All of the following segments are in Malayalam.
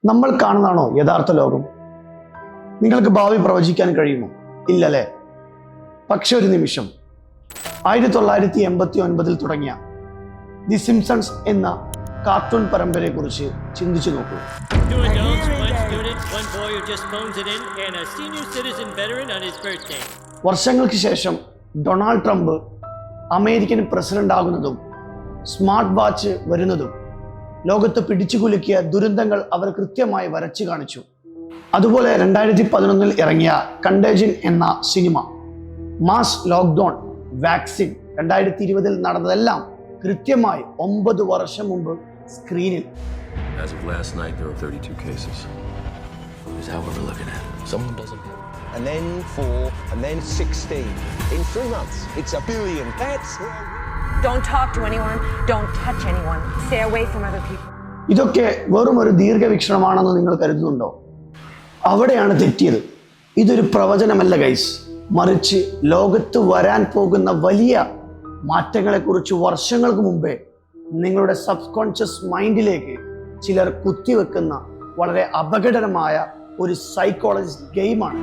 നമ്മൾ കാണുന്നതാണോ യഥാർത്ഥ ലോകം? നിങ്ങൾക്ക് ഭാവി പ്രവചിക്കാൻ കഴിയുമോ? ഇല്ലല്ലേ? പക്ഷെ ഒരു നിമിഷം, 1989 തുടങ്ങിയ ദി സിംപ്സൺസ് എന്ന കാർട്ടൂൺ പരമ്പരയെ കുറിച്ച് ചിന്തിച്ചു നോക്കൂ. വർഷങ്ങൾക്ക് ശേഷം ഡൊണാൾഡ് ട്രംപ് അമേരിക്കൻ പ്രസിഡന്റ് ആകുന്നതും സ്മാർട്ട് വാച്ച് വരുന്നതും ലോകത്ത് പിടിച്ചുകുലുക്കിയ ദുരന്തങ്ങൾ അവർ കൃത്യമായി വരച്ചു കാണിച്ചു. അതുപോലെ 2011 ഇറങ്ങിയ കണ്ടേജിയൻ എന്ന സിനിമ, മാസ് ലോക്ക്ഡൗൺ, വാക്സിൻ, 2020 നടന്നതെല്ലാം കൃത്യമായി 9 വർഷം മുമ്പ് സ്ക്രീനിൽ. As of last night, there are 32 cases. Is that what we're looking at? Someone doesn't have. And then 4, and then 16. In 3 months, it's 1 billion. That's Don't talk to anyone. Don't touch anyone. Stay away from other people. ഇതൊക്കെ വെറും ഒരു ദീർഘവീക്ഷണമാണെന്ന് നിങ്ങൾ കരുതുന്നുണ്ടോ? അവിടെയാണ് തെറ്റിയത്. ഇതൊരു പ്രവചനമല്ല ഗൈസ്, മറിച്ച് ലോകത്ത് വരാൻ പോകുന്ന വലിയ മാറ്റങ്ങളെക്കുറിച്ച് വർഷങ്ങൾക്ക് മുമ്പേ നിങ്ങളുടെ സബ്കോൺഷ്യസ് മൈൻഡിലേക്ക് ചിലർ കുത്തിവെക്കുന്ന വളരെ അപകടകരമായ ഒരു സൈക്കോളജി ഗെയിമാണ്.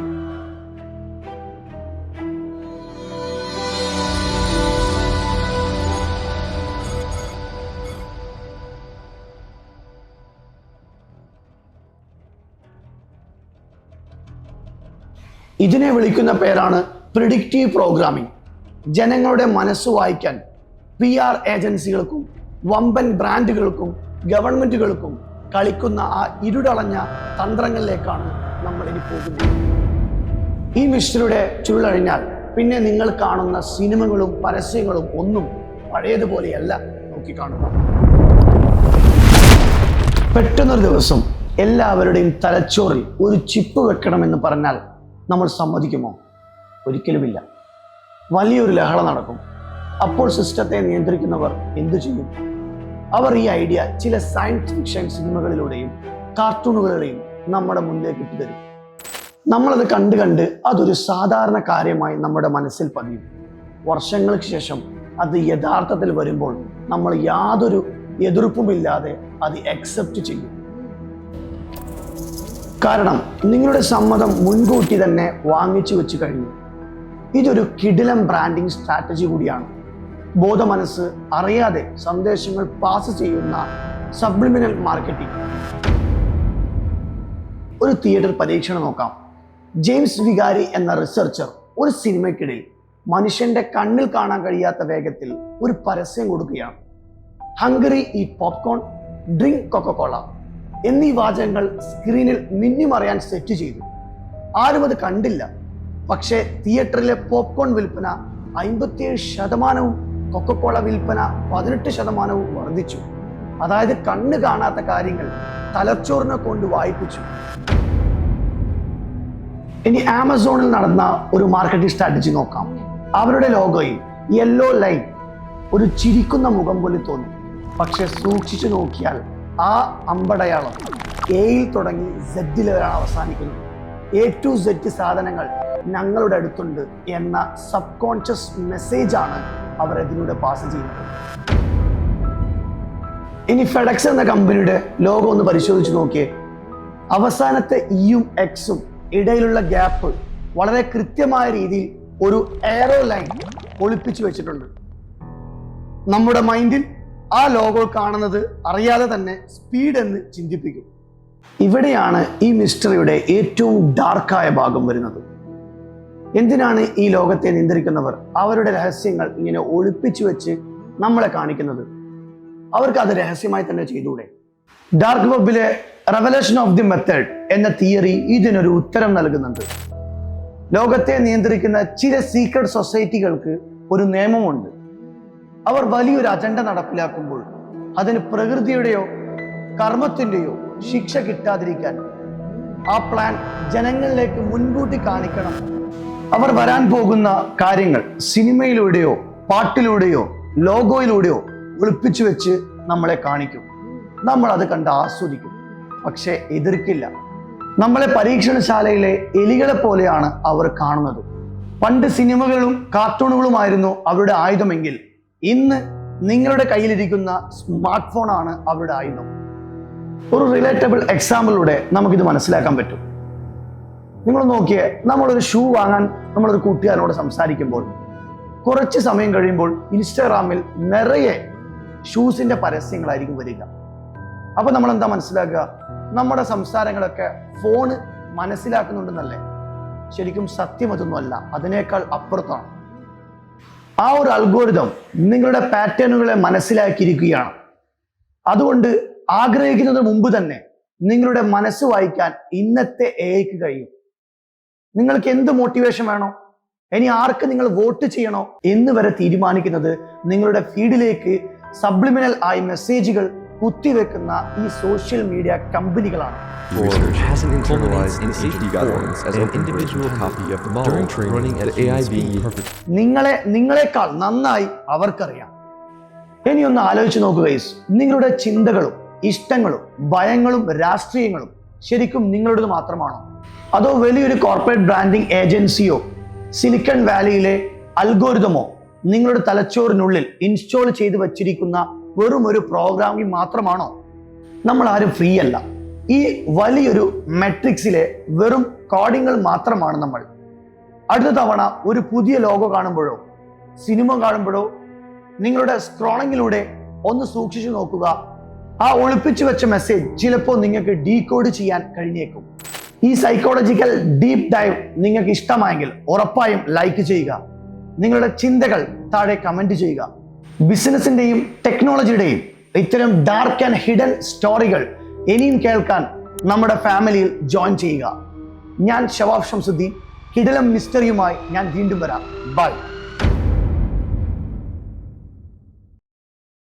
ഇതിനെ വിളിക്കുന്ന പേരാണ് പ്രിഡിക്റ്റീവ് പ്രോഗ്രാമിംഗ്. ജനങ്ങളുടെ മനസ്സ് വായിക്കാൻ PR ഏജൻസികൾക്കും വമ്പൻ ബ്രാൻഡുകൾക്കും ഗവൺമെന്റുകൾക്കും കളിക്കുന്ന ആ ഇരുടളഞ്ഞ തന്ത്രങ്ങളിലേക്കാണ് നമ്മൾ ഇനി പോകുന്നത്. ഈ മിസ്റ്ററിയുടെ ചുരുളഴിഞ്ഞാൽ പിന്നെ നിങ്ങൾ കാണുന്ന സിനിമകളും പരസ്യങ്ങളും ഒന്നും പഴയതുപോലെയല്ല നോക്കിക്കാണുക. പെട്ടെന്നൊരു ദിവസം എല്ലാവരുടെയും തലച്ചോറിൽ ഒരു ചിപ്പ് വെക്കണമെന്ന് പറഞ്ഞാൽ നമ്മൾ സമ്മതിക്കുമോ? ഒരിക്കലുമില്ല. വലിയൊരു ലഹള നടക്കും. അപ്പോൾ സിസ്റ്റത്തെ നിയന്ത്രിക്കുന്നവർ എന്തു ചെയ്യും? അവർ ഈ ഐഡിയ ചില സയൻസ് ഫിക്ഷൻ സിനിമകളിലൂടെയും കാർട്ടൂണുകളിലൂടെയും നമ്മുടെ മുന്നിലേക്ക് ഇട്ടുതരും. നമ്മളത് കണ്ട് അതൊരു സാധാരണ കാര്യമായി നമ്മുടെ മനസ്സിൽ പതിയും. വർഷങ്ങൾക്ക് ശേഷം അത് യഥാർത്ഥത്തിൽ വരുമ്പോൾ നമ്മൾ യാതൊരു എതിർപ്പുമില്ലാതെ അത് അക്സെപ്റ്റ് ചെയ്യും. കാരണം നിങ്ങളുടെ സമ്മതം മുൻകൂട്ടി തന്നെ വാങ്ങിച്ചു വെച്ച് കഴിഞ്ഞു. ഇതൊരു കിടിലം ബ്രാൻഡിങ് സ്ട്രാറ്റജി കൂടിയാണ്. ബോധമനസ്സ് അറിയാതെ സന്ദേശങ്ങൾ പാസ് ചെയ്യുന്ന സബ്ലിമിനൽ മാർക്കറ്റിംഗ്. ഒരു തിയേറ്റർ പരീക്ഷണം നോക്കാം. ജെയിംസ് വികാരി എന്ന റിസർച്ചർ ഒരു സിനിമയ്ക്കിടയിൽ മനുഷ്യന്റെ കണ്ണിൽ കാണാൻ കഴിയാത്ത വേഗത്തിൽ ഒരു പരസ്യം കൊടുക്കുകയാണ്. Hungary eat popcorn, drink Coca Cola എന്നീ വാചകങ്ങൾ സ്ക്രീനിൽ മിന്നിമറിയാൻ സെറ്റ് ചെയ്തു. ആരും അത് കണ്ടില്ല. പക്ഷേ തിയേറ്ററിലെ പോപ്കോൺ വിൽപ്പന 57%, കൊക്കക്കോള വിൽപ്പന 18% വർദ്ധിച്ചു. അതായത് കണ്ണ് കാണാത്ത കാര്യങ്ങൾ തലച്ചോറിനെ കൊണ്ട് വായിപ്പിച്ചു. ഇനി ആമസോണിൽ നടന്ന ഒരു മാർക്കറ്റിംഗ് സ്ട്രാറ്റജി നോക്കാം. അവരുടെ ലോഗോയിൽ യെല്ലോ ലൈൻ ഒരു ചിരിക്കുന്ന മുഖം പോലെ തോന്നും. പക്ഷെ സൂക്ഷിച്ചു നോക്കിയാൽ ആ അമ്പടയാളം എയിൽ തുടങ്ങി Z വരെയാണ് അവസാനിക്കുന്നത്. A to Z സാധനങ്ങൾ ഞങ്ങളുടെ അടുത്തുണ്ട് എന്ന സബ് കോൺഷ്യസ് മെസ്സേജാണ് അവർ ഇതിലൂടെ പാസ് ചെയ്യുന്നത്. ഇനി ഫെഡെക്സ് എന്ന കമ്പനിയുടെ ലോഗോ ഒന്ന് പരിശോധിച്ച് നോക്കിയേ. അവസാനത്തെ ഇയും എക്സും ഇടയിലുള്ള ഗ്യാപ്പ് വളരെ കൃത്യമായ രീതിയിൽ ഒരു എയറോ ലൈൻ ഒളിപ്പിച്ചു വെച്ചിട്ടുണ്ട്. നമ്മുടെ മൈൻഡിൽ ആ ലോഗോ കാണുന്നത് അറിയാതെ തന്നെ സ്പീഡ് എന്ന് ചിന്തിപ്പിക്കും. ഇവിടെയാണ് ഈ മിസ്റ്ററിയുടെ ഏറ്റവും ഡാർക്കായ ഭാഗം വരുന്നത്. എന്തിനാണ് ഈ ലോകത്തെ നിയന്ത്രിക്കുന്നവർ അവരുടെ രഹസ്യങ്ങൾ ഇങ്ങനെ ഒളിപ്പിച്ചു വെച്ച് നമ്മളെ കാണിക്കുന്നത്? അവർക്ക് അത് രഹസ്യമായി തന്നെ ചെയ്തൂടെ? ഡാർക്ക് വെബിലെ റെവലേഷൻ ഓഫ് ദി മെത്തേഡ് എന്ന തിയറി ഇതിനൊരു ഉത്തരം നൽകുന്നുണ്ട്. ലോകത്തെ നിയന്ത്രിക്കുന്ന ചില സീക്രട്ട് സൊസൈറ്റികൾക്ക് ഒരു നിയമമുണ്ട്. അവർ വലിയൊരു അജണ്ട നടപ്പിലാക്കുമ്പോൾ അതിന് പ്രകൃതിയുടെയോ കർമ്മത്തിൻ്റെയോ ശിക്ഷ കിട്ടാതിരിക്കാൻ ആ പ്ലാൻ ജനങ്ങളിലേക്ക് മുൻകൂട്ടി കാണിക്കണം. അവർ വരാൻ പോകുന്ന കാര്യങ്ങൾ സിനിമയിലൂടെയോ പാട്ടിലൂടെയോ ലോഗോയിലൂടെയോ ഒളിപ്പിച്ചു വെച്ച് നമ്മളെ കാണിക്കും. നമ്മൾ അത് കണ്ട് ആസ്വദിക്കും, പക്ഷെ എതിർക്കില്ല. നമ്മളെ പരീക്ഷണശാലയിലെ എലികളെ പോലെയാണ് അവർ കാണുന്നത്. പണ്ട് സിനിമകളും കാർട്ടൂണുകളുമായിരുന്നു അവരുടെ ആയുധമെങ്കിൽ ഇന്ന് നിങ്ങളുടെ കയ്യിലിരിക്കുന്ന സ്മാർട്ട് ഫോണാണ് അവരുടെ ആയുധം. ഒരു റിലേറ്റബിൾ എക്സാമ്പിളിലൂടെ നമുക്കിത് മനസ്സിലാക്കാൻ പറ്റും. നിങ്ങൾ നോക്കിയേ, നമ്മളൊരു ഷൂ വാങ്ങാൻ നമ്മളൊരു കൂട്ടുകാരനോട് സംസാരിക്കുമ്പോൾ കുറച്ച് സമയം കഴിയുമ്പോൾ ഇൻസ്റ്റാഗ്രാമിൽ നിറയെ ഷൂസിന്റെ പരസ്യങ്ങളായിരിക്കും വരിക. അപ്പൊ നമ്മൾ എന്താ മനസ്സിലാക്കുക? നമ്മുടെ സംസാരങ്ങളൊക്കെ ഫോണ് മനസ്സിലാക്കുന്നുണ്ടെന്നല്ലേ? ശരിക്കും സത്യം അതൊന്നുമല്ല, അതിനേക്കാൾ അപ്പുറത്താണ്. ആ ഒരു അൽഗോരിതം നിങ്ങളുടെ പാറ്റേണുകളെ മനസ്സിലാക്കിയിരിക്കുകയാണ്. അതുകൊണ്ട് ആഗ്രഹിക്കുന്നതിന് മുമ്പ് തന്നെ നിങ്ങളുടെ മനസ്സ് വായിക്കാൻ ഇന്നത്തെ എഐക്ക് കഴിയും. നിങ്ങൾക്ക് എന്ത് മോട്ടിവേഷൻ വേണോ, ഇനി ആർക്ക് നിങ്ങൾ വോട്ട് ചെയ്യണോ എന്ന് വരെ തീരുമാനിക്കുന്നത് നിങ്ങളുടെ ഫീഡിലേക്ക് സബ്ലിമിനൽ ആയി മെസ്സേജുകൾ കുത്തിവെക്കുന്ന ഈ സോഷ്യൽ മീഡിയ കമ്പനികളാണ്. Research hasn't internalized in safety guidelines as an individual copy of the model running at AI being perfect. നിങ്ങളെക്കാൾ നന്നായി അവർക്കറിയാം. ഇനി ഒന്ന് ആലോചിച്ച് നോക്കുക ഗൈസ്, നിങ്ങളുടെ ചിന്തകളും ഇഷ്ടങ്ങളും ഭയങ്ങളും രാഷ്ട്രീയങ്ങളും ശരിക്കും നിങ്ങളുടേത് മാത്രമാണോ? അതോ വലിയൊരു കോർപ്പറേറ്റ് ബ്രാൻഡിംഗ് ഏജൻസിയോ സിലിക്കൺ വാലിയിലെ അൽഗോരിതമോ നിങ്ങളുടെ തലച്ചോറിനുള്ളിൽ ഇൻസ്റ്റാൾ ചെയ്ത് വച്ചിരിക്കുന്ന വെറും ഒരു പ്രോഗ്രാമിംഗ് മാത്രമാണോ? നമ്മൾ ആരും ഫ്രീ അല്ല. ഈ വലിയൊരു മെട്രിക്സിലെ വെറും കോഡിങ്ങൾ മാത്രമാണ് നമ്മൾ. അടുത്ത തവണ ഒരു പുതിയ ലോഗോ കാണുമ്പോഴോ സിനിമ കാണുമ്പോഴോ നിങ്ങളുടെ സ്ക്രോളിങ്ങിലൂടെ ഒന്ന് സൂക്ഷിച്ചു നോക്കുക. ആ ഒളിപ്പിച്ചു വെച്ച മെസ്സേജ് ചിലപ്പോൾ നിങ്ങൾക്ക് ഡീകോഡ് ചെയ്യാൻ കഴിഞ്ഞേക്കും. ഈ സൈക്കോളജിക്കൽ ഡീപ് ഡൈവ് നിങ്ങൾക്ക് ഇഷ്ടമായെങ്കിൽ ഉറപ്പായും ലൈക്ക് ചെയ്യുക. നിങ്ങളുടെ ചിന്തകൾ താഴെ കമന്റ് ചെയ്യുക. ബിസിനസിന്റെയും ടെക്നോളജിയുടെയും ഇത്തരം ഡാർക്ക് ആൻഡ് ഹിഡൻ സ്റ്റോറികൾ ഇനിയും കേൾക്കാൻ നമ്മുടെ ഫാമിലിയിൽ ജോയിൻ ചെയ്യുക. ഞാൻ ഷവാബ് ഷംസുദ്ദീൻ. കിടിലം മിസ്റ്ററിയുമായി ഞാൻ വീണ്ടും വരാം. ബൈ.